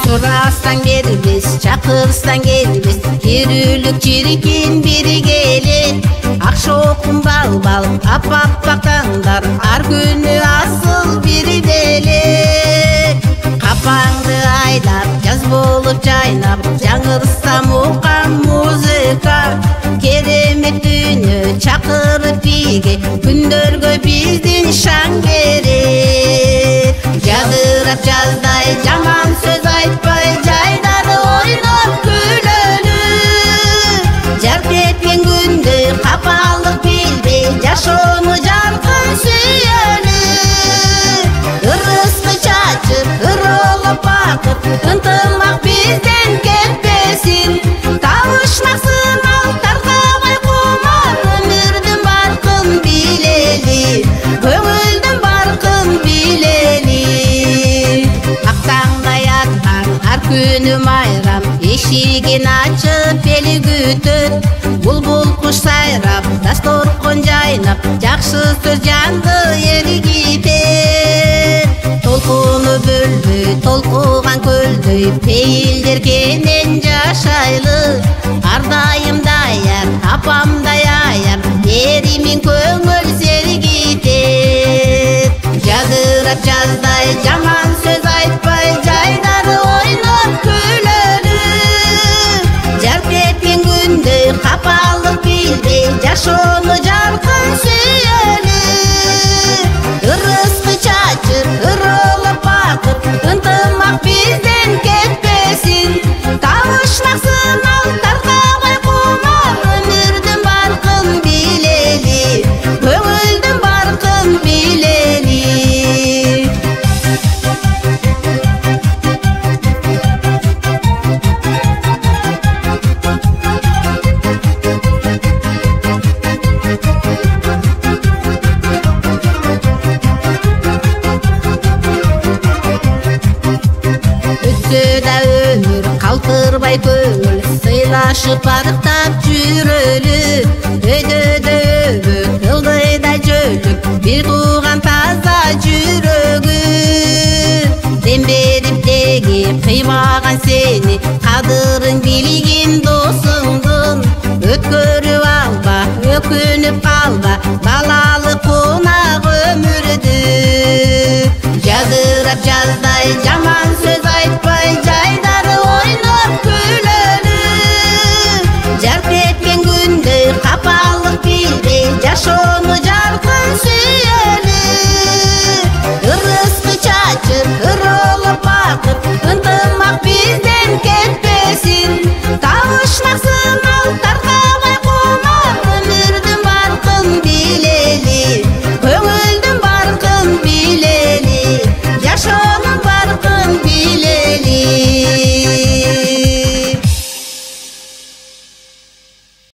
Sorarsan gelmez, çakırsan gelmez, yürülük çirikin biri gelir. Akşokun bal bal, ap bakanlar, ar günü asıl biri delir. Kapandı aylar, yaz bolup caynap, жаңырсам ukan muzika. Keremet düğünü çakırıp bige, gündörgö bizdin şan gelir. Jadırap жаздай, жаман söz айтпай, жайдары ойноп күлөлү. Жарк эткен күндө капалык билбей, жашоону жаркын сүйөлү. Ырыскы чачып, ыролоп бакып, ынтымак бизден кетпесин. Табышмаксын алтарга байкумар, өмүрдүн баркын билели, көңүлдүн баркын билели. Актаңдай аткан ар күнү майрам, эшигин ачып эли күтөт. Булбул куш сайрап, дасторкон жайнап, жакшы сөз жанды эригитет. Толкуну бөлбөй, толкуган көлдөй, пейилдер кенен жашайлы. Ар дайым даяр, апамдай аяр, эримин көңүл сергитет. Жадырап жаздай, жаман сөз айтпай, жайдары ойноп күлөлү. Жарк эткен күндөй капалык билбей, жашоону жаркын сүйөлү. Ырыскы чачып, ыролоп бакып, ынтымак бизден кетпесин. Табышмаксын алтарга байкумар, өмүрдүн баркын билели, көңүлдүн баркын билели. Өтсө да өмүр калтырбай көңүл, сыйлашып арыктап жүрөлү. Өйдөдө өбөк, ылдыйда жөлүк, бир тууган таза жүрөгү. Дем берип дегип кыймаган сени, кадырын билген досуңдун. Өткөрүп алба, өкүнүп калба, балалык кунак өмүрдү. Жадырап жаздай, жаман сөз айтпай, жайдары ойноп күлөлү. Жарк эткен күндөй капалык билбей, жашоону жаркын сүйөлү.